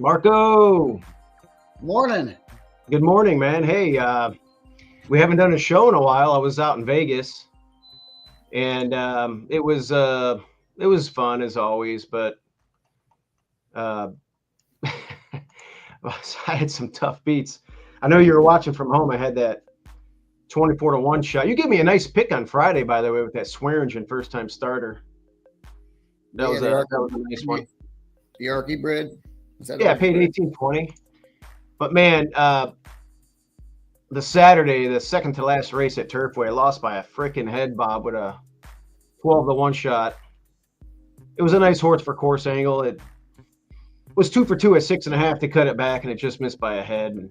Marco. Morning. Good morning, man. Hey, we haven't done a show in a while. I was out in Vegas, and it was fun as always, but I had some tough beats. I know you were watching from home. I had that 24-1 shot. You gave me a nice pick on Friday, by the way, with that Swearingen first-time starter. That was a nice one. The Arky Bread. Yeah, I paid $18.20. But man, the Saturday, the second to last race at Turfway, I lost by a freaking head bob with a 12-1 shot. It was a nice horse for course angle. It was 2 for 2 at 6.5 to cut it back, and it just missed by a head. And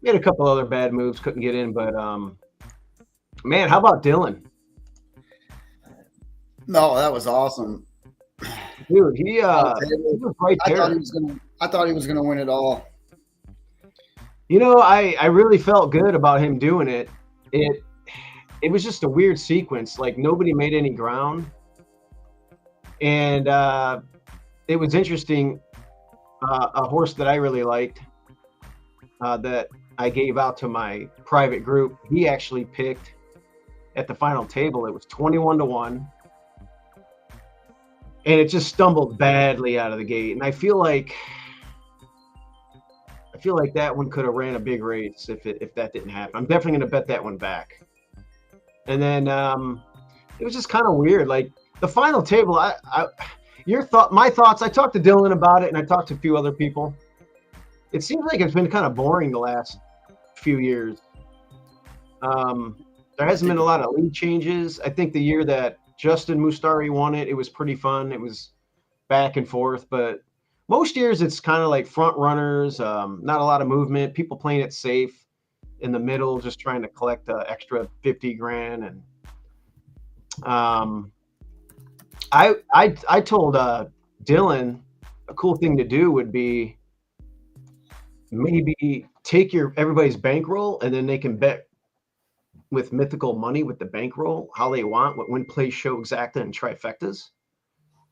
we had a couple other bad moves, couldn't get in. But man, how about Dylan? No, that was awesome. Dude, he was right there. I thought he was gonna win it all. You know, I really felt good about him doing it. It was just a weird sequence. Like nobody made any ground, and it was interesting. A horse that I really liked, that I gave out to my private group. He actually picked at the final table. It was 21-1. And it just stumbled badly out of the gate. And I feel like that one could have ran a big race if that didn't happen. I'm definitely going to bet that one back. And then it was just kind of weird. Like the final table, my thoughts. I talked to Dylan about it, and I talked to a few other people. It seems like it's been kind of boring the last few years. There hasn't been a lot of lead changes. I think the year that Justin Mustari won it, it was pretty fun. It was back and forth, but most years it's kind of like front runners, not a lot of movement, people playing it safe in the middle, just trying to collect the extra 50 grand. And I told Dylan a cool thing to do would be maybe take everybody's bankroll, and then they can bet with mythical money with the bankroll how they want, what win, play, show, exacta, and trifectas.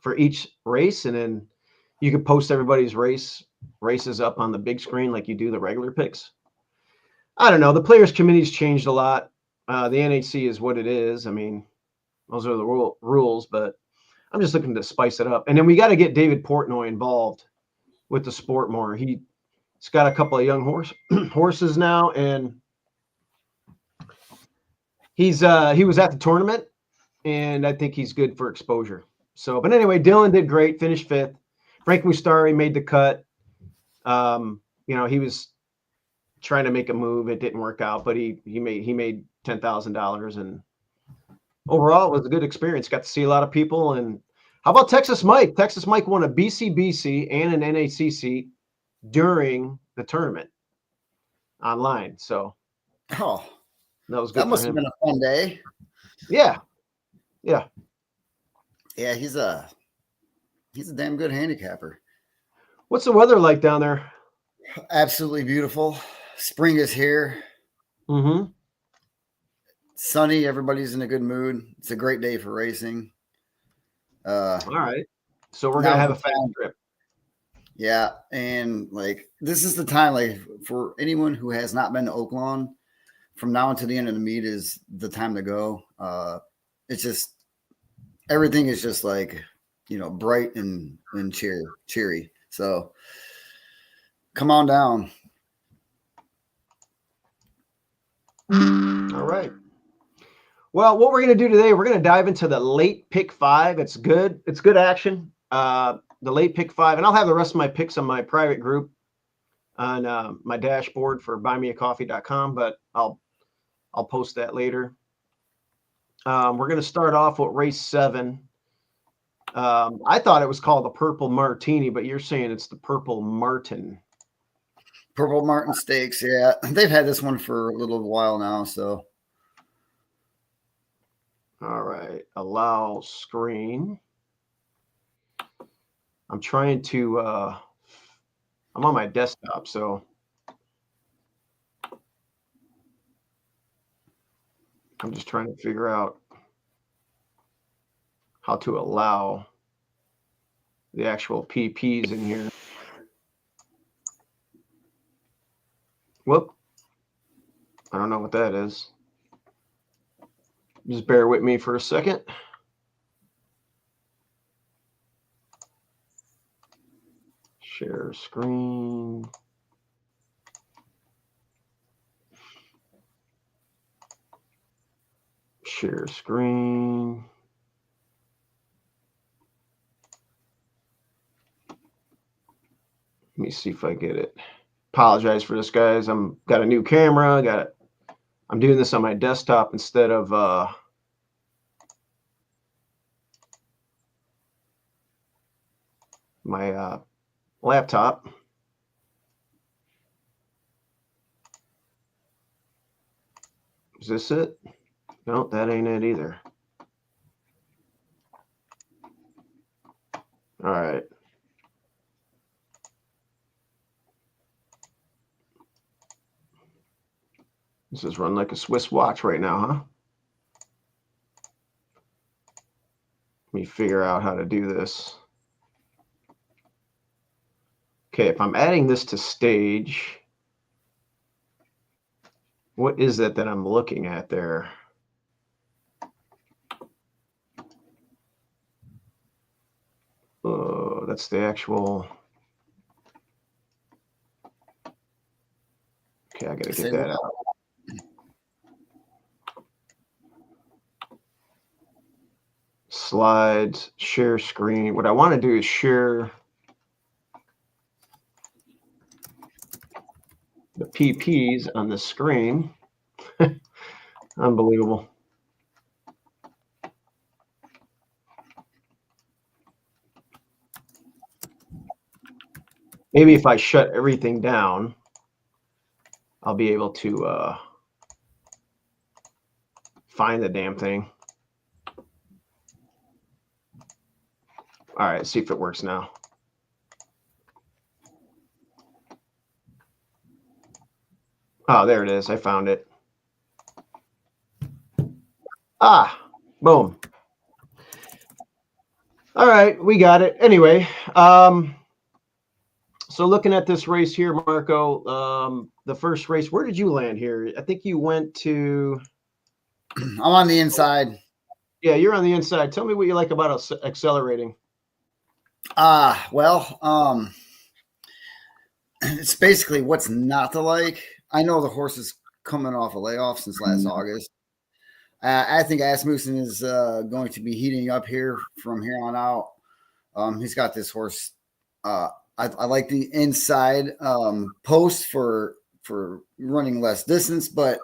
for each race, and then you could post everybody's races up on the big screen like you do the regular picks. I don't know. The players' committee's changed a lot. The NHC is what it is. I mean, those are the rules, but I'm just looking to spice it up. And then we got to get David Portnoy involved with the sport more. He's got a couple of young horses now, and he was at the tournament, and I think he's good for exposure. So, but anyway, Dylan did great, finished 5th. Frank Mustari made the cut. He was trying to make a move. It didn't work out, but he made $10,000, and overall it was a good experience. Got to see a lot of people. And how about Texas Mike? Texas Mike won a BCBC and an NHC seat during the tournament online. So that was good. That must have been a fun day. Yeah. Yeah, he's a damn good handicapper. What's the weather like down there? Absolutely beautiful. Spring is here. Mm-hmm. Sunny. Everybody's in a good mood. It's a great day for racing. All right. So we're going to have a fast trip. Yeah. And like, this is the time, like, for anyone who has not been to Oaklawn, from now until the end of the meet is the time to go. It's just, everything is just like, bright and cheery. So come on down. All right. Well, what we're going to do today, we're going to dive into the late pick 5. It's good. It's good action. The late pick 5, and I'll have the rest of my picks on my private group on my dashboard for buymeacoffee.com, but I'll post that later. We're going to start off with race 7. I thought it was called the Purple Martini, but you're saying it's the Purple Martin. Purple Martin Stakes, yeah. They've had this one for a little while now, so. All right, allow screen. I'm trying to, I'm on my desktop, so I'm just trying to figure out how to allow the actual PPs in here. Whoop. I don't know what that is. Just bear with me for a second. Share screen. Share screen. Let me see if I get it. Apologize for this, guys. Got a new camera. I'm doing this on my desktop instead of my laptop. Is this it? No, that ain't it either. All right. This is run like a Swiss watch right now, huh? Let me figure out how to do this. Okay, if I'm adding this to stage, what is that I'm looking at there? Oh, that's the actual. Okay, I gotta get that out. Slides, share screen. What I want to do is share the PPs on the screen. Unbelievable. Maybe if I shut everything down, I'll be able to find the damn thing. All right, see if it works now. Oh, there it is. I found it. Ah, boom. All right, we got it. Anyway, so looking at this race here, Marco, the first race, where did you land here? I think you went to. I'm on the inside. Yeah, you're on the inside. Tell me what you like about accelerating. Well, it's basically what's not to like. I know the horse is coming off a layoff since last August. I think Asmussen is going to be heating up here from here on out. He's got this horse. I like the inside post for running less distance, but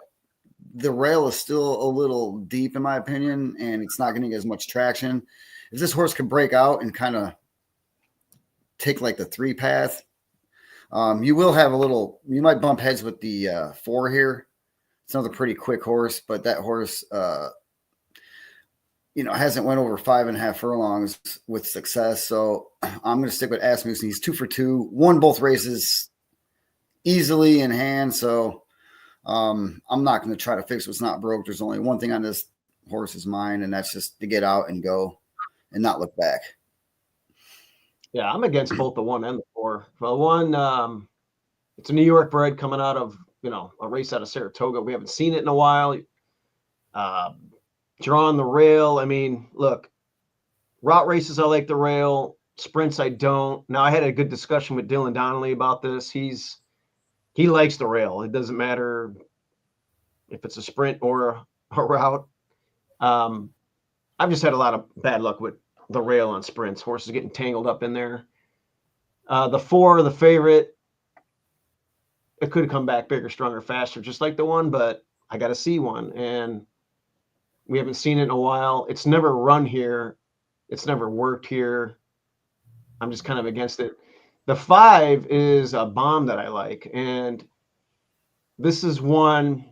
the rail is still a little deep in my opinion, and it's not going to get as much traction. If this horse can break out and kind of take like the 3 path, you will have a little. You might bump heads with the 4 here. It's another pretty quick horse, but that horse, hasn't went over 5.5 furlongs with success. So I'm going to stick with Asmussen. He's 2 for 2, won both races easily in hand. So I'm not going to try to fix what's not broke. There's only one thing on this horse's mind, and that's just to get out and go and not look back. Yeah, I'm against both the 1 and the 4. Well, 1, it's a New York bred coming out of, a race out of Saratoga. We haven't seen it in a while. Drawing the rail. I mean, look, route races, I like the rail. Sprints, I don't. Now, I had a good discussion with Dylan Donnelly about this. He likes the rail. It doesn't matter if it's a sprint or a route. I've just had a lot of bad luck with the rail on sprints. Horses getting tangled up in there. The 4, the favorite, it could come back bigger, stronger, faster, just like the 1, but I got to see 1. And we haven't seen it in a while. It's never run here. It's never worked here. I'm just kind of against it. The 5 is a bomb that I like. And this is one,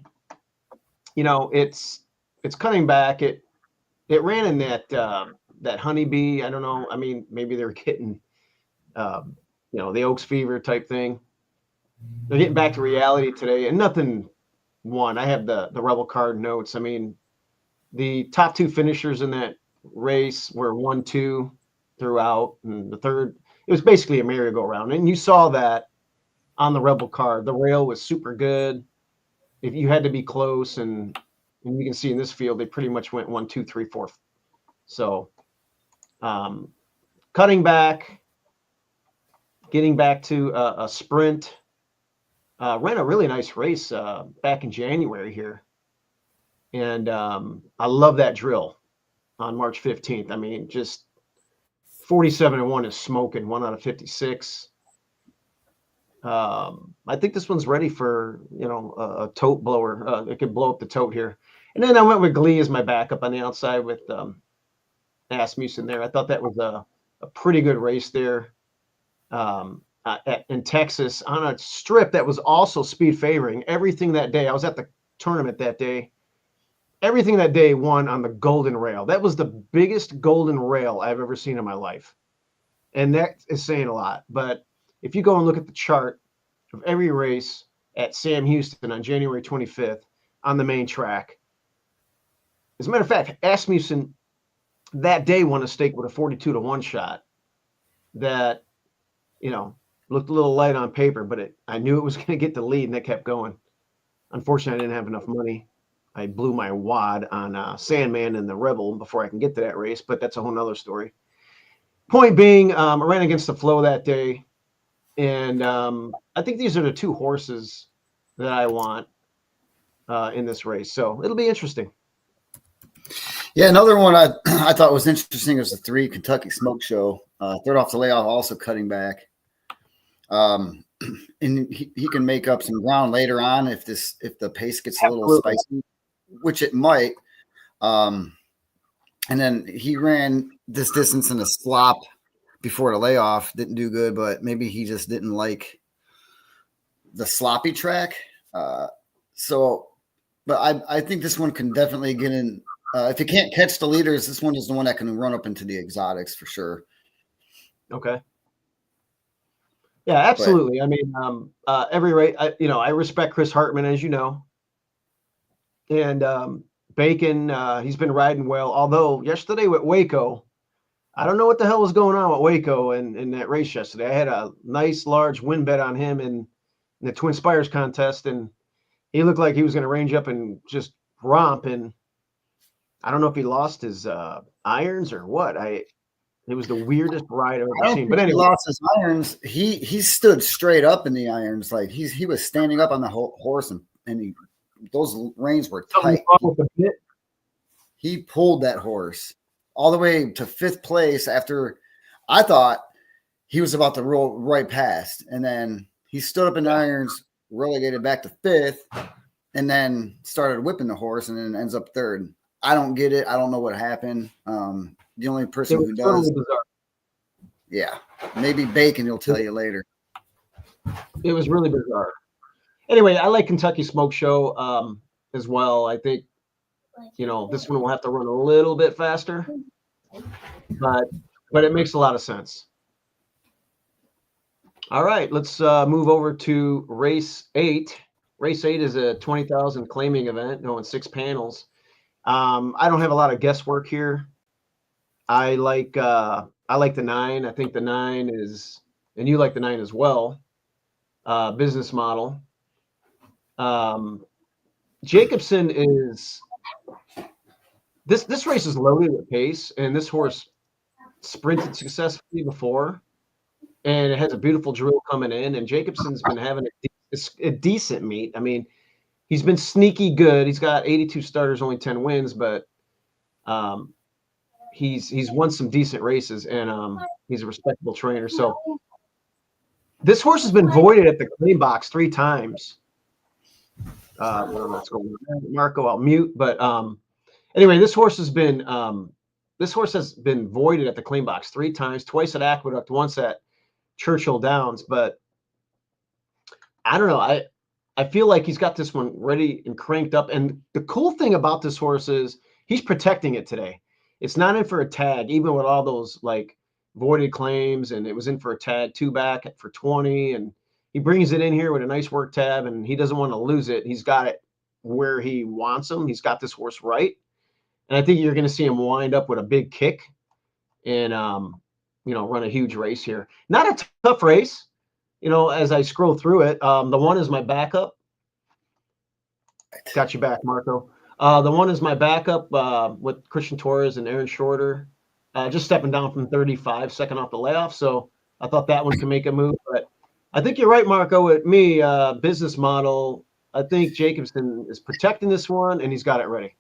it's cutting back. It ran in that honeybee. I don't know. I mean, maybe they're getting, the Oaks fever type thing. They're getting back to reality today, and nothing won. I have the Rebel card notes. I mean, the top 2 finishers in that race were 1, 2 throughout, and the third, it was basically a merry-go-round. And you saw that on the Rebel card. The rail was super good. If you had to be close, and you can see in this field, they pretty much went 1, 2, 3, 4. So, cutting back, getting back to a sprint. Ran a really nice race back in January here. And I love that drill on March 15th. I mean, just 47-1 is smoking, 1 out of 56. I think this one's ready for, a tote blower. It could blow up the tote here. And then I went with Glee as my backup on the outside with Asmussen there. I thought that was a pretty good race there. In Texas on a strip that was also speed favoring everything that day. I was at the tournament that day. Everything that day won on the golden rail. That was the biggest golden rail I've ever seen in my life. And that is saying a lot. But if you go and look at the chart of every race at Sam Houston on January 25th on the main track, as a matter of fact, Asmussen that day won a stake with a 42-1 shot that, looked a little light on paper, but I knew it was going to get the lead, and it kept going. Unfortunately, I didn't have enough money. I blew my wad on Sandman and the Rebel before I can get to that race, but that's a whole nother story. Point being, I ran against the flow that day, and I think these are the 2 horses that I want in this race. So it'll be interesting. Yeah, another one I thought was interesting was the 3 Kentucky Smoke Show. Third off the layoff, also cutting back. And he can make up some ground later on if the pace gets a little spicy, which it might. And then he ran this distance in a slop before the layoff, didn't do good, but maybe he just didn't like the sloppy track. But I think this one can definitely get in. If you can't catch the leaders, this one is the one that can run up into the exotics for sure. Okay. Yeah, absolutely. But, I mean, every race, I respect Chris Hartman, as you know. And Bacon, he's been riding well. Although yesterday with Waco, I don't know what the hell was going on with Waco in that race yesterday. I had a nice large win bet on him in the Twin Spires contest, and he looked like he was going to range up and just romp. And I don't know if he lost his irons or what. It was the weirdest ride I've I ever don't seen. think But he anyway, lost his irons. He stood straight up in the irons, like he was standing up on the horse, and those reins were something tight. wrong with the bit. He pulled that horse all the way to 5th place after I thought he was about to roll right past, and then he stood up in the irons, relegated back to 5th, and then started whipping the horse, and then ends up 3rd. I don't get it. I don't know what happened. The only person who does, totally bizarre. yeah, maybe Bacon. He'll tell you later. It was really bizarre. Anyway, I like Kentucky Smoke Show as well. I think this one will have to run a little bit faster, but it makes a lot of sense. All right, let's move over to race 8. Race 8 is a 20,000 claiming event going 6 panels. I don't have a lot of guesswork here. I like the 9. I think the 9 is, and you like the 9 as well. Business model. Jacobson is this race is loaded with pace, and this horse sprinted successfully before, and it has a beautiful drill coming in. And Jacobson's been having a decent meet. I mean, he's been sneaky good. He's got 82 starters, only 10 wins, but he's won some decent races, and he's a respectable trainer. So this horse has been voided at the claim box 3 times. I don't know what's going on, Marco. I'll mute, but anyway, this horse has been voided at the claim box 3 times, twice at Aqueduct, once at Churchill Downs. But I don't know. I feel like he's got this one ready and cranked up. And the cool thing about this horse is he's protecting it today. It's not in for a tag, even with all those like voided claims, and it was in for a tag 2 back for 20, and he brings it in here with a nice work tab, and he doesn't want to lose it. He's got it where he wants him. He's got this horse right. And I think you're going to see him wind up with a big kick and, run a huge race here. Not a tough race, as I scroll through it. The 1 is my backup. Got you back, Marco. The 1 is my backup with Christian Torres and Aaron Shorter, just stepping down from 35, second off the layoff. So I thought that one could make a move. But I think you're right, Marco. With me, business model, I think Jacobson is protecting this one, and he's got it ready.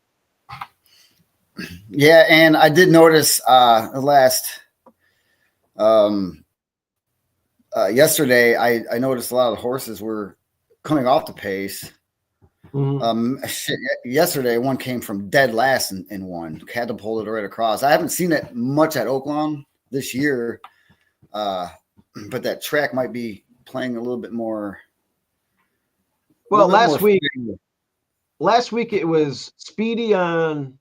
Yeah, and I did notice yesterday, I noticed a lot of the horses were coming off the pace. Mm-hmm. Yesterday, one came from dead last and won. Had to pull it right across. I haven't seen it much at Oaklawn this year, but that track might be playing a little bit more. Well, last week it was speedy on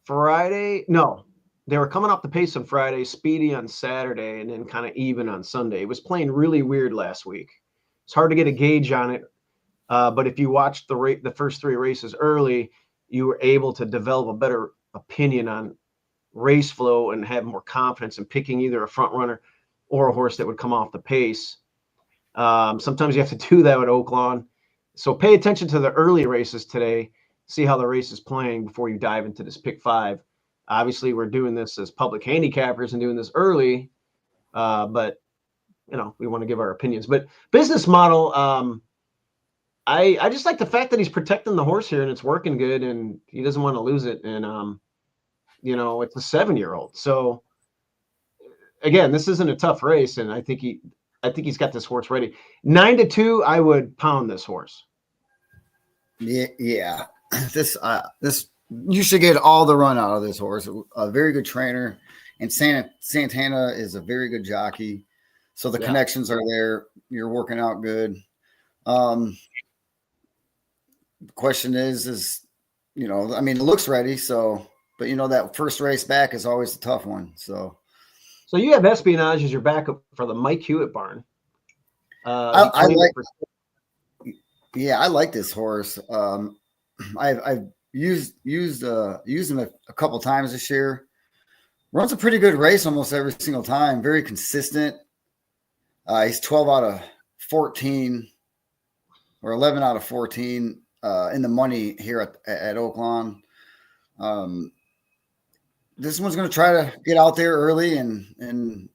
Friday. No, they were coming off the pace on Friday, speedy on Saturday, and then kind of even on Sunday. It was playing really weird last week. It's hard to get a gauge on it. But if you watched the first 3 races early, you were able to develop a better opinion on race flow and have more confidence in picking either a front runner or a horse that would come off the pace. Sometimes you have to do that with Oaklawn. So pay attention to the early races today. See how the race is playing before you dive into this pick 5. Obviously, we're doing this as public handicappers and doing this early, but we want to give our opinions. But business model, I just like the fact that he's protecting the horse here and it's working good, and he doesn't want to lose it. And it's a 7-year-old. So again, this isn't a tough race, and I think he's got this horse ready. 9-2, I would pound this horse. Yeah. This you should get all the run out of this horse. A very good trainer, and Santana is a very good jockey. So the connections are there. You're working out good. The question is, it looks ready. So, but that first race back is always a tough one. So you have Espionage as your backup for the Mike Hewitt barn. I like this horse. I've used him a couple times this year. Runs a pretty good race almost every single time. Very consistent. He's 12 out of 14 or 11 out of 14 in the money here at Oaklawn. This one's going to try to get out there early and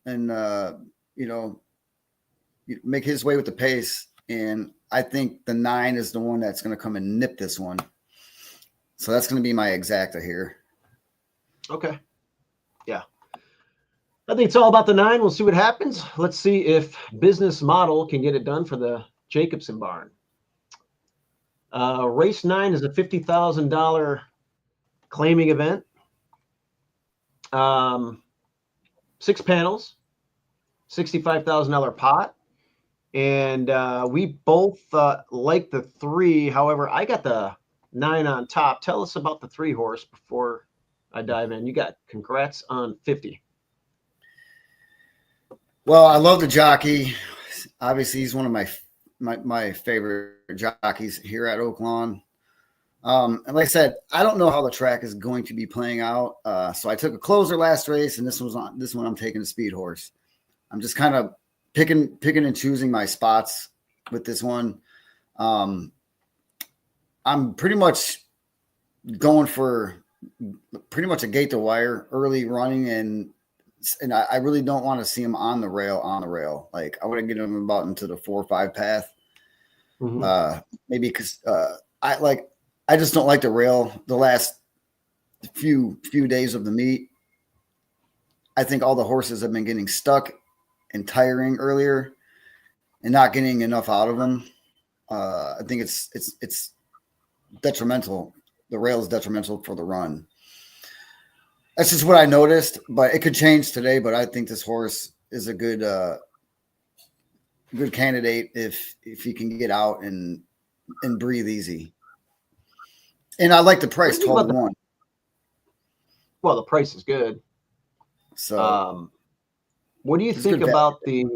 make his way with the pace. And I think the 9 is the one that's going to come and nip this one. So that's going to be my exacta here. Okay. Yeah. I think it's all about the 9. We'll see what happens. Let's see if Business Model can get it done for the Jacobson barn. Race 9 is a $50,000 claiming event. 6 panels, $65,000 pot. And we both like the 3. However, I got the 9 on top. Tell us about the 3 horse before I dive in. You got congrats on 50. Well, I love the jockey. Obviously, he's one of my favorite jockeys here at Oaklawn. And like I said, I don't know how the track is going to be playing out. So I took a closer last race, and this one I'm taking a speed horse. I'm just kind of picking and choosing my spots with this one. I'm pretty much going for pretty much a gate to wire early running, and I really don't want to see him on the rail. Like I want to get him about into the 4 or 5 path. Mm-hmm. Maybe because I just don't like the rail the last few days of the meet. I think all the horses have been getting stuck and tiring earlier and not getting enough out of them. I think it's detrimental. The rail is detrimental for the run. That's just what I noticed, but it could change today. But I think this horse is a good candidate if he can get out and breathe easy. And I like the price, 12-1. Well, the price is good. So, what do you think about the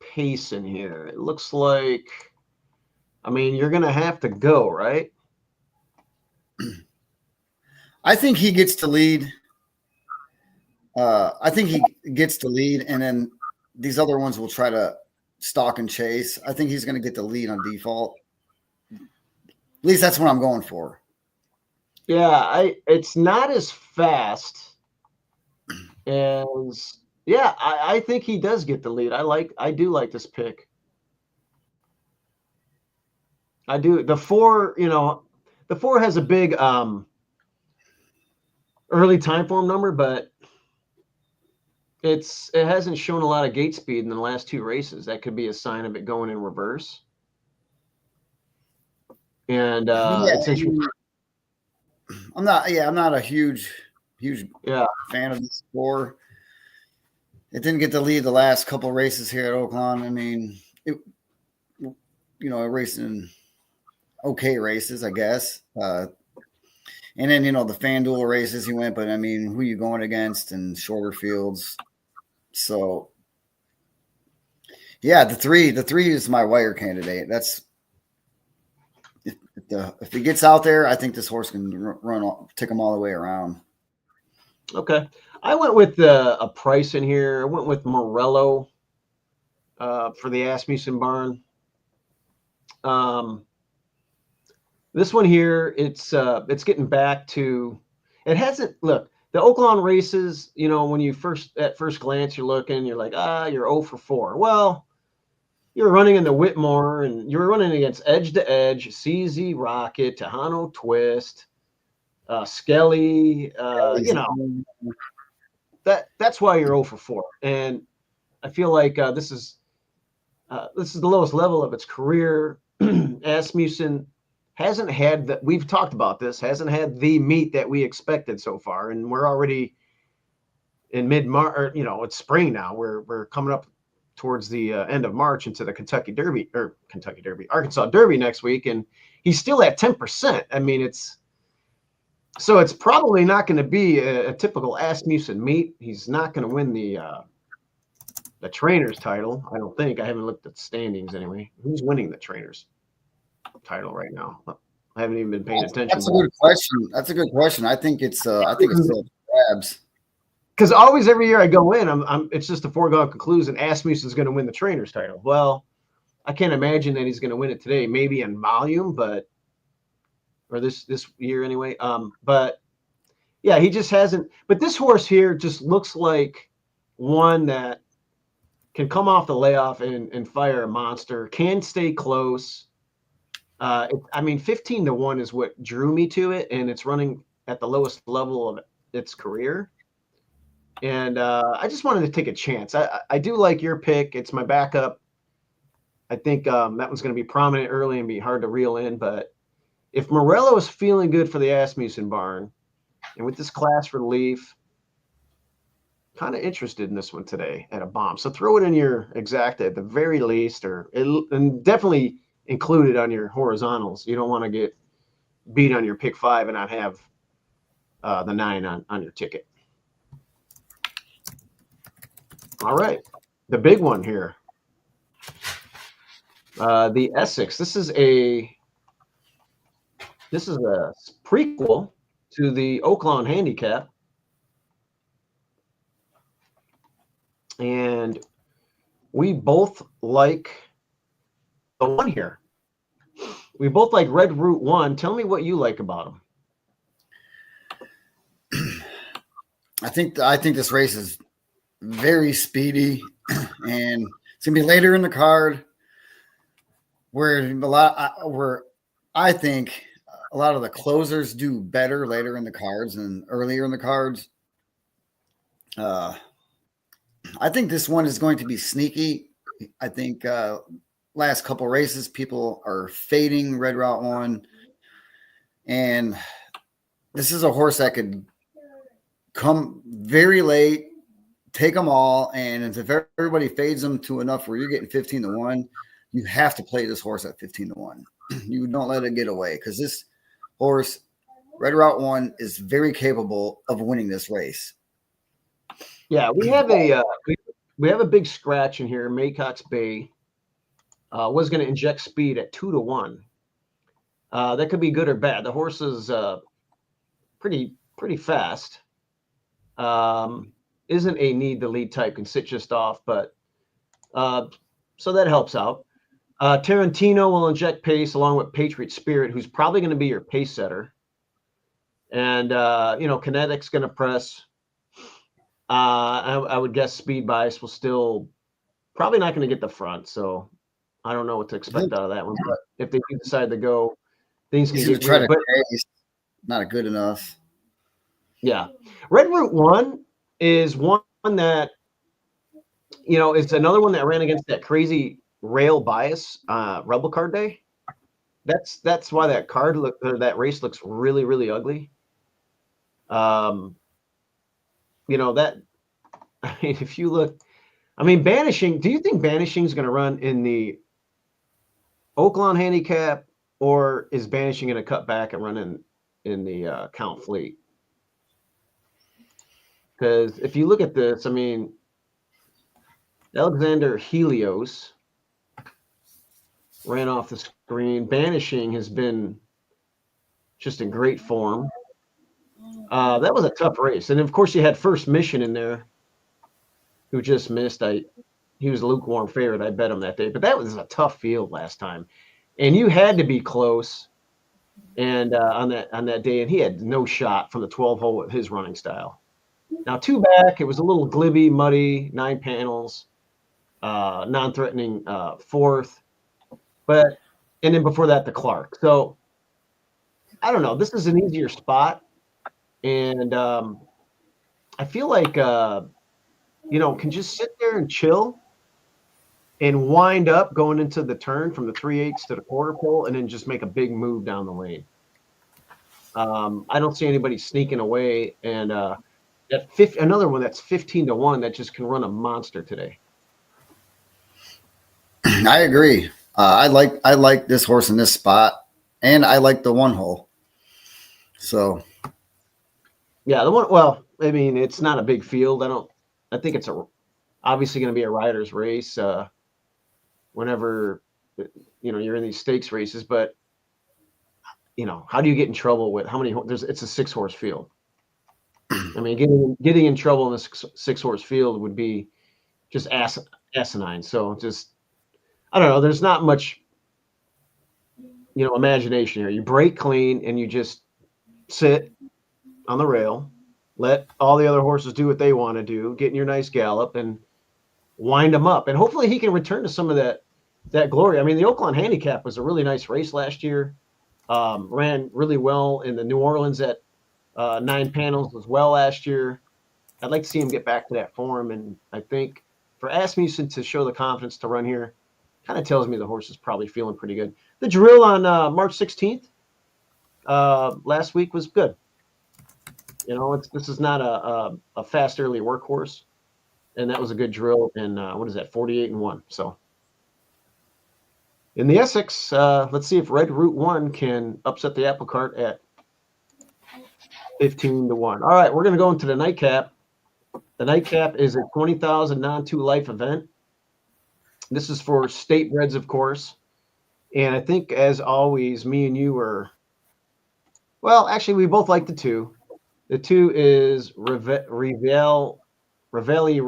pace in here? It looks like, I mean, you're going to have to go, right? I think he gets to lead. And then these other ones will try to stalk and chase. I think he's going to get the lead on default. At least that's what I'm going for. Yeah, it's not as fast as I think he does get the lead. I do like this pick. I do. The 4, the 4 has a big early time form number, but it hasn't shown a lot of gate speed in the last 2 races. That could be a sign of it going in reverse. And it's interesting. I'm not a huge fan of this 4. It didn't get the lead the last couple races here at Oaklawn. I mean, it raced in okay races, I guess. And then, the FanDuel races he went, but I mean, who are you going against in shorter fields? So yeah, the 3 is my wire candidate. That's if he gets out there, I think this horse can take him all the way around. Okay. I went with a price in here. I went with Morello for the Asmussen barn. This one here, it's getting back to, it hasn't, look, the Oaklawn races, when you at first glance, you're looking, you're like, you're 0 for 4. Well, you're running in the Whitmore, and you're running against Edge to Edge, CZ Rocket, Tejano Twist, Skelly, that's why you're 0 for 4. And I feel like this is the lowest level of its career. Asmussen hasn't had we've talked about this, hasn't had the meet that we expected so far. And we're already in mid-March, it's spring now. We're coming up towards the end of March into the Arkansas Derby next week. And he's still at 10%. I mean, it's probably not going to be a typical Asmussen meet. He's not going to win the trainer's title. I don't think. I haven't looked at the standings anyway. Who's winning the trainer's title right now? I haven't even been paying attention. That's a good question. That's a good question. I think it's still grabs. Because always every year I go in, it's just a foregone conclusion. Asmussen's going to win the trainer's title. Well, I can't imagine that he's going to win it today. Maybe in volume, or this year anyway. But yeah, he just hasn't. But this horse here just looks like one that can come off the layoff and fire a monster. Can stay close. I mean, 15-1 is what drew me to it, and it's running at the lowest level of its career. And I just wanted to take a chance. I do like your pick. It's my backup. I think that one's going to be prominent early and be hard to reel in. But if Morello is feeling good for the Asmussen barn, and with this class relief, kind of interested in this one today at a bomb. So throw it in your exacta at the very least, and definitely include it on your horizontals. You don't want to get beat on your pick 5 and not have the 9 on your ticket. All right, the big one here, the ESSEX. This is a prequel to the Oaklawn handicap, and we both like the one here. We both like Red Route 1. Tell me what you like about him. I think this race is very speedy, and it's gonna be later in the card where I think a lot of the closers do better later in the cards than earlier in the cards. I think this one is going to be sneaky. I think last couple races people are fading Red Route 1, and this is a horse that could come very late, take them all, and if everybody fades them to enough where you're getting 15-1, you have to play this horse at 15-1. You don't let it get away, because this horse, Red Route 1, is very capable of winning this race. Yeah, we have a big scratch in here. Maycox Bay was going to inject speed at 2-1. That could be good or bad. The horse is pretty fast. Isn't a need the lead type, can sit just off, but so that helps out. Tarantino will inject pace along with Patriot Spirit, who's probably going to be your pace setter. And Kinetic's going to press. I would guess Speed Bias will still probably not going to get the front, so I don't know what to expect out of that one. But if they do decide to go, things can get weird. But not good enough. Yeah, Red Route 1 is one that it's another one that ran against that crazy rail bias Rebel Card Day. That's why that race looks really, really ugly. If you look, Banishing. Do you think Banishing is going to run in the Oaklawn handicap, or is Banishing going to cut back and run in the Count Fleet? Because if you look at this, Alexander Helios ran off the screen. Banishing has been just in great form. That was a tough race. And, of course, you had First Mission in there, who just missed. He was a lukewarm favorite. I bet him that day. But that was a tough field last time. And you had to be close and on that day. And he had no shot from the 12 hole with his running style. Now, 2 back, it was a little glibby, muddy, 9 panels, non-threatening 4th. And then before that, the Clark. So, I don't know. This is an easier spot. And I feel like, can just sit there and chill and wind up going into the turn from the 3/8 to the quarter pole and then just make a big move down the lane. I don't see anybody sneaking away. And another one that's 15-1 that just can run a monster today. I agree. I like this horse in this spot, and I like the 1 hole. So, yeah, the one. Well, it's not a big field. I think it's obviously going to be a rider's race. Whenever you're in these stakes races, but how do you get in trouble with how many? It's a 6-horse field. I mean, getting in trouble in a 6-horse field would be just asinine. So just, I don't know. There's not much, imagination here. You break clean and you just sit on the rail, let all the other horses do what they want to do, get in your nice gallop and wind them up. And hopefully he can return to some of that glory. I mean, the Oaklawn Handicap was a really nice race last year. Ran really well in the New Orleans at 9 panels as well last year. I'd like to see him get back to that form. And I think for Asmussen to show the confidence to run here, kind of tells me the horse is probably feeling pretty good. The drill on March 16th last week was good. This is not a fast early workhorse, and that was a good drill. And what is that, 48-1? So in the Essex, let's see if Red Route 1 can upset the apple cart at 15-1. All right, we're going to go into the nightcap. The nightcap is a 20,000 non-2 life event. This is for state breds, of course. And I think, as always, me and you are, well, actually, we both like the 2. The 2 is Reveille Valley,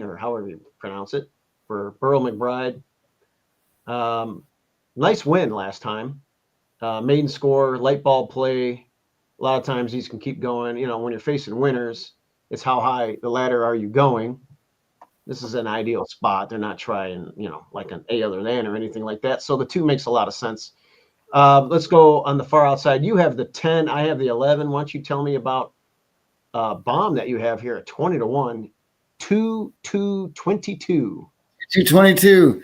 or however you pronounce it, for Burl McBride. Nice win last time. Maiden score, light ball play. A lot of times these can keep going. When you're facing winners, it's how high the ladder are you going. This is an ideal spot. They're not trying, like an A other than or anything like that. So the 2 makes a lot of sense. Let's go on the far outside. You have the 10. I have the 11. Why don't you tell me about bomb that you have here at 20-1, 222. 222.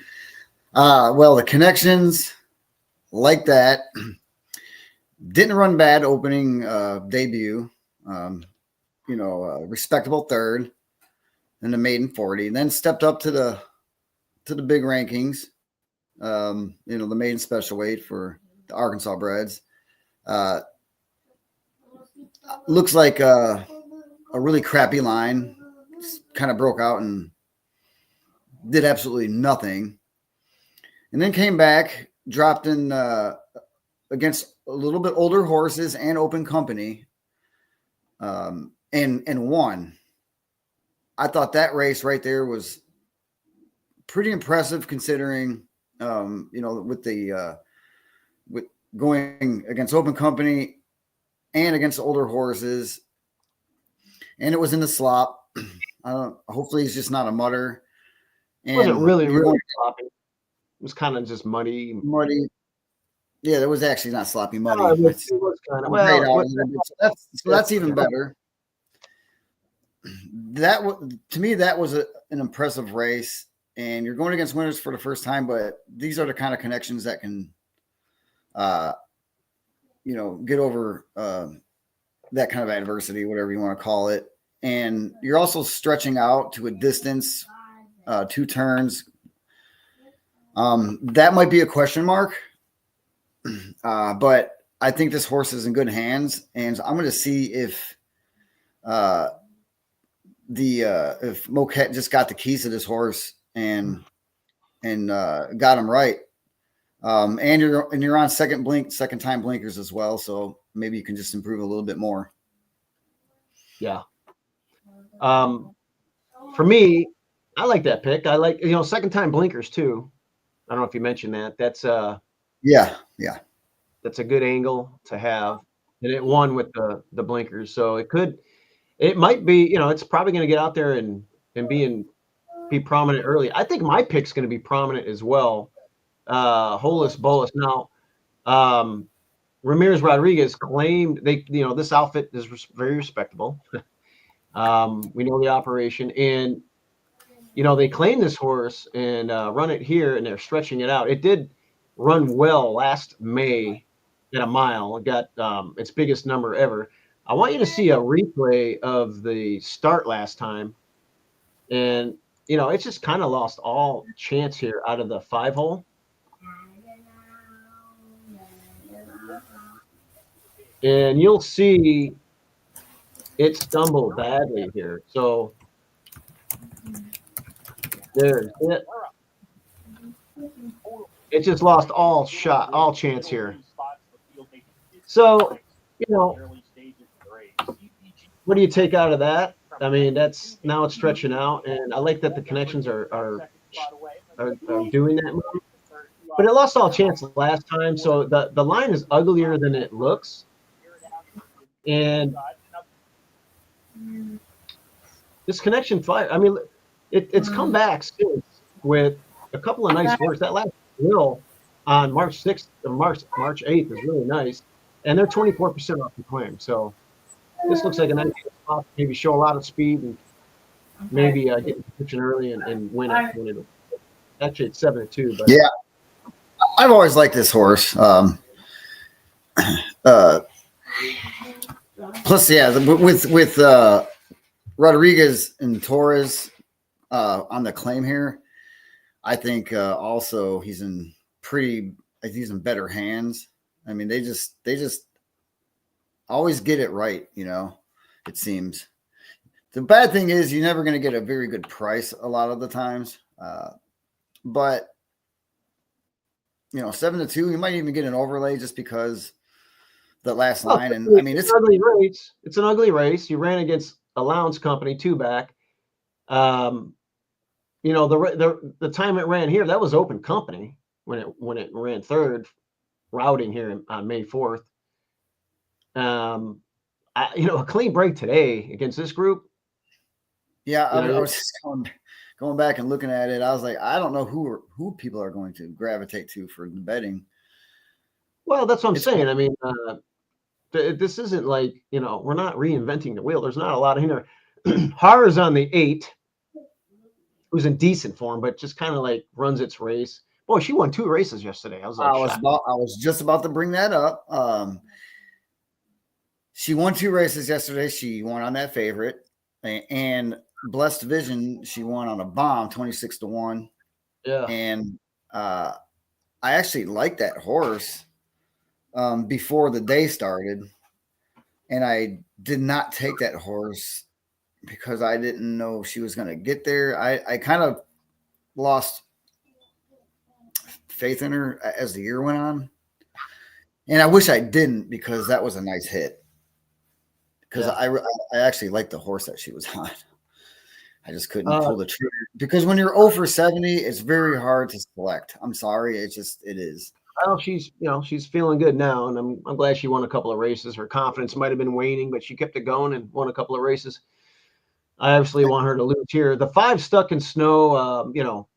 Well, the connections like that didn't run bad opening debut. Respectable third in the maiden 40, and then stepped up to the big rankings. The maiden special weight for the Arkansas breds. Looks like a really crappy line. Just kind of broke out and did absolutely nothing. And then came back, dropped in against a little bit older horses and open company, and won. I thought that race right there was pretty impressive considering, with going against open company and against older horses. And it was in the slop. Hopefully he's just not a mutter. And it wasn't really sloppy. It was kind of just muddy. Muddy. Yeah, it was actually not sloppy muddy. It was kind of, well, so that's even better. To me, that was an impressive race. And you're going against winners for the first time, but these are the kind of connections that can, get over that kind of adversity, whatever you want to call it. And you're also stretching out to a distance, 2 turns. That might be a question mark, but I think this horse is in good hands, and I'm going to see if Moquette just got the keys to this horse and got him right. And you're on second time blinkers as well, so maybe you can just improve a little bit more. Yeah. For me, I like that pick. I like, second time blinkers too. I don't know if you mentioned that. That's yeah. That's a good angle to have. And it won with the blinkers. So it might be, it's probably going to get out there and be prominent early. I think my pick's going to be prominent as well. Holus Bolus. Now, Ramirez Rodriguez claimed this outfit is very respectable. We know the operation, and they claim this horse and run it here, and they're stretching it out. It did run well last May at a mile. It got its biggest number ever. I want you to see a replay of the start last time, and it just kind of lost all chance here out of the 5-hole. And you'll see it stumbled badly here. So there's it. It just lost all chance here. So, what do you take out of that? I mean, that's now it's stretching out, and I like that the connections are doing that move. But it lost all chance last time, so the line is uglier than it looks, and this connection fire. I mean, it's come back since with a couple of nice works. That last drill on March 6th or March 8th is really nice, and they're 24% off the claim. So this looks like a nice spot. Maybe show a lot of speed and maybe get in position early and win it. Actually, it's 7-2, but yeah, I've always liked this horse. Plus, yeah, with Rodriguez and Torres on the claim here, I think also he's in better hands. I mean, they just always get it right, it seems. The bad thing is you're never going to get a very good price a lot of the times. But 7-2, you might even get an overlay just because the last line. And I mean, it's an ugly race. It's an ugly race. You ran against Allowance Company 2 back. The time it ran here, that was open company when it ran third routing here on May 4th. A clean break today against this group. Yeah, I was just going back and looking at it. I was like, I don't know who people are going to gravitate to for the betting. Well, that's what I'm saying. I mean, this isn't like, we're not reinventing the wheel. There's not a lot in there. Hara's on the 8, who's in decent form, but just kind of like runs its race. Boy, she won 2 races yesterday. I was just about to bring that up. She won 2 races yesterday. She won on that favorite, and Blessed Vision, she won on a bomb, 26-1. Yeah. And I actually liked that horse before the day started. And I did not take that horse because I didn't know she was going to get there. I kind of lost faith in her as the year went on. And I wish I didn't, because that was a nice hit. Because I actually liked the horse that she was on. I just couldn't pull the trigger, because when you're 0 for 70, it's very hard to select. I'm sorry. It is. Well, she's feeling good now, and I'm glad she won a couple of races. Her confidence might have been waning, but she kept it going and won a couple of races. I obviously want her to lose here. The 5 stuck in snow.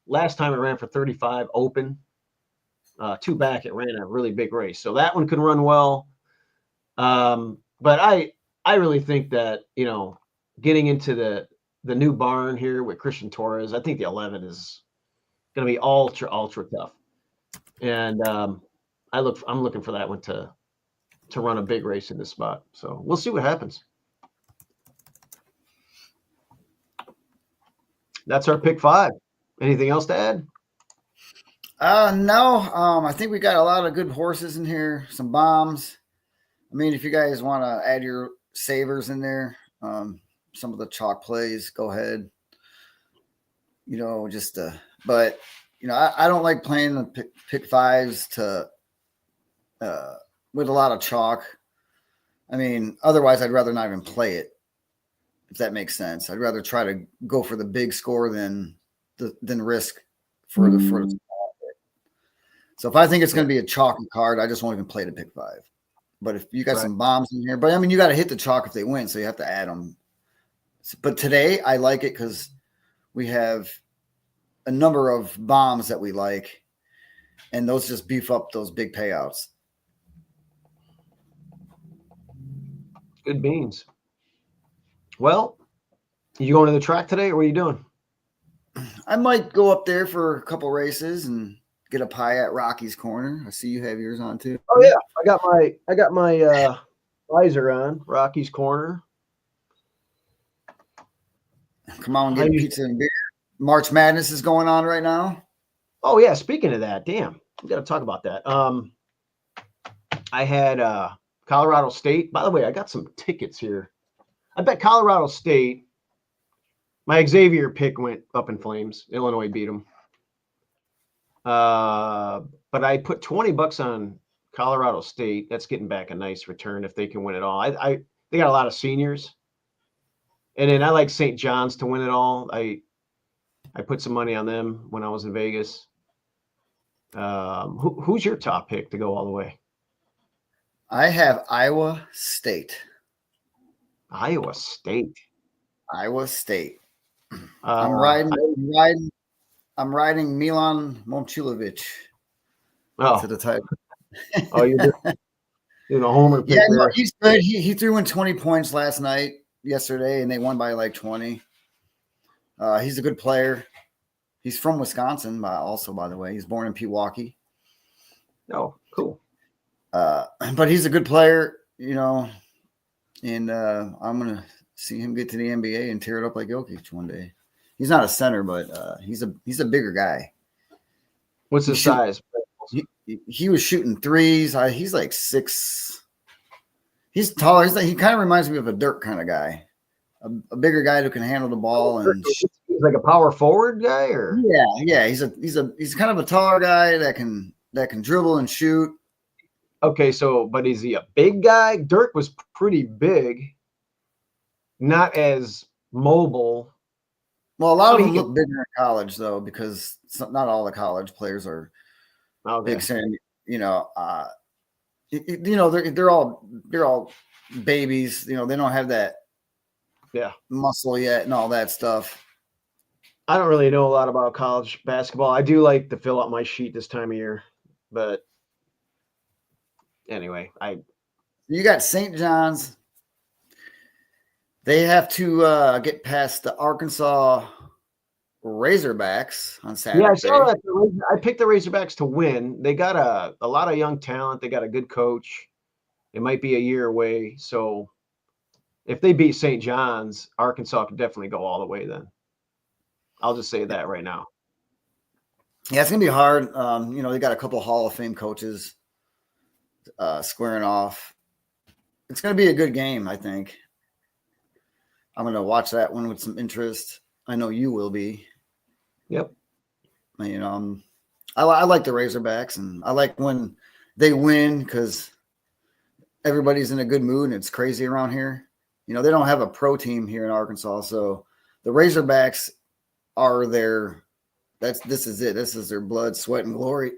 Last time it ran for 35 open. 2 back, it ran a really big race, so that one could run well. But I really think that getting into the new barn here with Christian Torres, I think the 11 is going to be ultra tough, and I'm looking for that one to run a big race in this spot. So we'll see what happens. That's our pick 5. Anything else to add? No. I think we got a lot of good horses in here, some bombs. I mean, if you guys want to add your savers in there, some of the chalk plays, go ahead. But I don't like playing the pick 5s with a lot of chalk. I mean, otherwise I'd rather not even play it, if that makes sense. I'd rather try to go for the big score than risk for the small pick. So if I think it's going to be a chalky card, I just won't even play the pick 5. But if you got some bombs in here, but I mean, you got to hit the chalk if they win, so you have to add them. But today I like it because we have a number of bombs that we like, and those just beef up those big payouts. Good beans. Well, you going to the track today, or what are you doing? I might go up there for a couple races and get a pie at Rocky's Corner. I see you have yours on too. Oh yeah, I got my visor on. Rocky's Corner. Come on, get pizza and beer. March Madness is going on right now. Oh yeah, speaking of that, damn, we got to talk about that. I had Colorado State. By the way, I got some tickets here. I bet Colorado State. My Xavier pick went up in flames. Illinois beat them. But I put $20 on Colorado State. That's getting back a nice return if they can win it all. They got a lot of seniors, and then I like St. John's to win it all. I put some money on them when I was in Vegas. Who's your top pick to go all the way? I have Iowa State. Iowa State. Iowa State. I'm riding Milan Momcilovic to the title. Oh, you're doing a homer pick there. No, he's good. He threw in 20 points yesterday, and they won by like 20. He's a good player. He's from Wisconsin, also, by the way. He's born in Pewaukee. Oh, cool. But he's a good player, and I'm going to see him get to the NBA and tear it up like Jokic one day. He's not a center, but he's a bigger guy. What's his size? He was shooting threes. He's like 6. He's taller. He kind of reminds me of a Dirk kind of guy, a bigger guy who can handle the ball. And he's like a power forward guy, or yeah. He's kind of a taller guy that can dribble and shoot. Okay, but is he a big guy? Dirk was pretty big, not as mobile. Well, a lot of them look bigger in college, though, because not all the college players are big. They're all babies. They don't have that muscle yet and all that stuff. I don't really know a lot about college basketball. I do like to fill out my sheet this time of year, but anyway, you got St. John's. They have to get past the Arkansas Razorbacks on Saturday. Yeah, I saw that. I picked the Razorbacks to win. They got a lot of young talent. They got a good coach. It might be a year away. So if they beat St. John's, Arkansas could definitely go all the way then. I'll just say that right now. Yeah, it's going to be hard. They got a couple Hall of Fame coaches squaring off. It's going to be a good game, I think. I'm going to watch that one with some interest. I know you will be. Yep. I like the Razorbacks, and I like when they win because everybody's in a good mood and it's crazy around here. They don't have a pro team here in Arkansas, so the Razorbacks are this is it. This is their blood, sweat, and glory.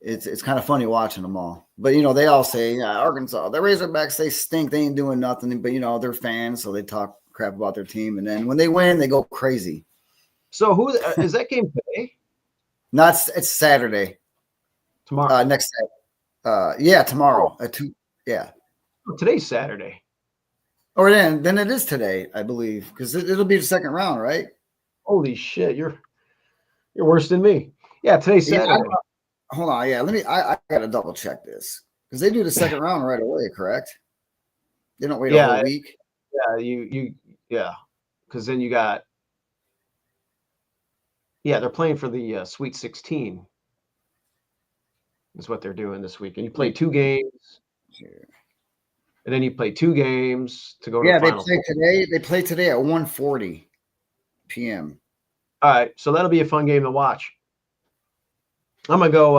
It's kind of funny watching them all. But, they all say, Arkansas, the Razorbacks, they stink. They ain't doing nothing. But, they're fans, so they talk crap about their team. And then when they win, they go crazy. So who is that game today? No, it's Saturday. Tomorrow. Next Saturday. Tomorrow at 2. Yeah. Oh, today's Saturday. Or then it is today, I believe, because it'll be the second round, right? Holy shit, you're worse than me. Yeah, today's Saturday. Hold on, yeah. I gotta double check this because they do the second round right away, correct? They don't wait a whole week. Yeah, because then you got they're playing for the Sweet 16. Is what they're doing this week, and you play 2 games, and then you play 2 games to go to the final. They play today at 1:40 p.m. All right, so that'll be a fun game to watch. I'm gonna go.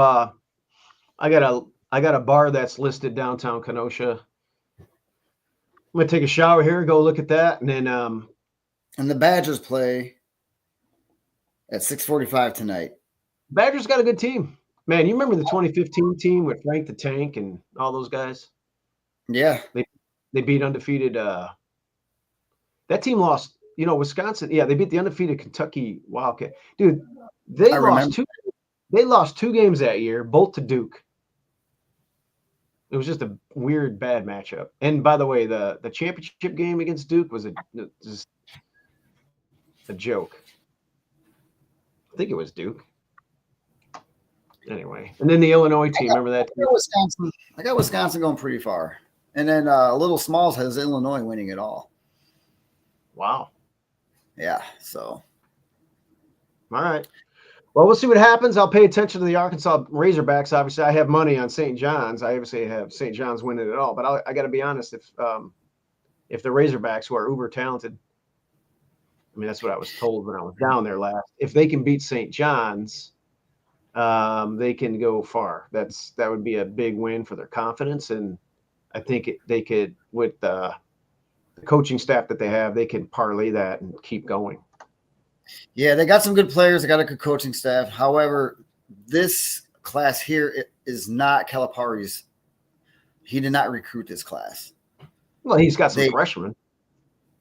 I got a bar that's listed downtown Kenosha. I'm gonna take a shower here, go look at that, and then. And the Badgers play at 6:45 tonight. Badgers got a good team, man. You remember the 2015 team with Frank the Tank and all those guys? Yeah, they beat undefeated. That team lost. Wisconsin. Yeah, they beat the undefeated Kentucky Wildcat. Dude, they lost 2 games that year, both to Duke. It was just a weird, bad matchup. And by the way, the championship game against Duke was just a joke. I think it was Duke. Anyway, and then the Illinois team. Remember that? I got Wisconsin going pretty far, and then Little Smalls has Illinois winning it all. Wow. Yeah. So. All right. Well, we'll see what happens. I'll pay attention to the Arkansas Razorbacks. Obviously, I have money on St. John's. I obviously have St. John's winning it all. But I got to be honest, if the Razorbacks, who are uber talented, I mean, that's what I was told when I was down there last. If they can beat St. John's, they can go far. That would be a big win for their confidence, and I think they could, with the coaching staff that they have, they can parlay that and keep going. Yeah, they got some good players. They got a good coaching staff. However, this class here is not Calipari's. He did not recruit this class. Well, he's got some freshmen.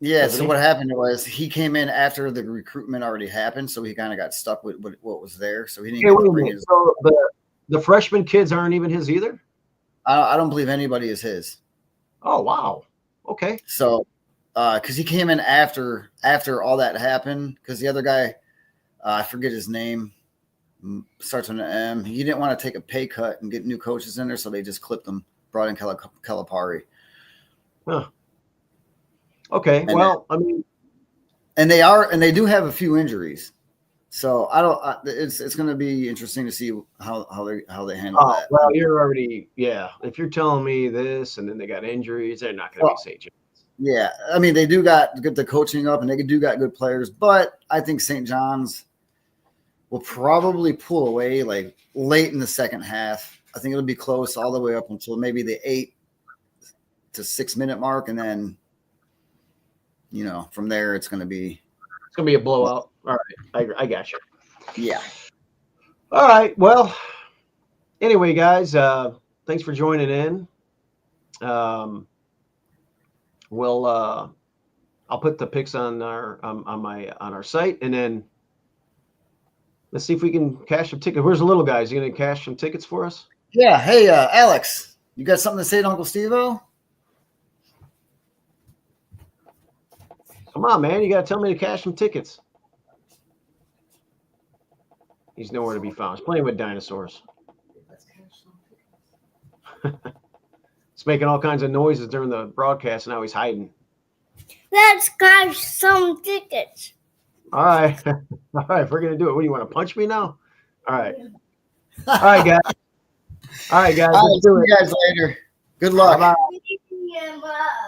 Yeah, so what happened was he came in after the recruitment already happened, so he kind of got stuck with what was there. So he didn't bring his. So the freshman kids aren't even his either? I don't believe anybody is his. Oh, wow. Okay. So because he came in after all that happened, because the other guy, I forget his name, starts with an M. He didn't want to take a pay cut and get new coaches in there, so they just clipped him, brought in Calipari. Huh. Okay. Well, I mean, and they do have a few injuries, so it's going to be interesting to see how they handle that. Well, you're already, if you're telling me this and then they got injuries, they're not going to be St. John's. Yeah, I mean, they do got the coaching up and they do got good players, but I think St. John's will probably pull away like late in the second half. I think it'll be close all the way up until maybe the 8 to 6 minute mark, and then from there it's going to be a blowout. All right, I got you. Yeah. All right. Well, anyway, guys, thanks for joining in. I'll put the picks on our site, and then let's see if we can cash some tickets. Where's the little guy? Is he going to cash some tickets for us? Yeah. Hey, Alex, you got something to say to Uncle Steve-O? Come on, man. You got to tell me to cash some tickets. He's nowhere to be found. He's playing with dinosaurs. He's making all kinds of noises during the broadcast, and now he's hiding. Let's cash some tickets. All right. All right, we're going to do it. What, do you want to punch me now? All right. All right, guys. All right, guys. All right, see you guys later. Good luck. Bye-bye.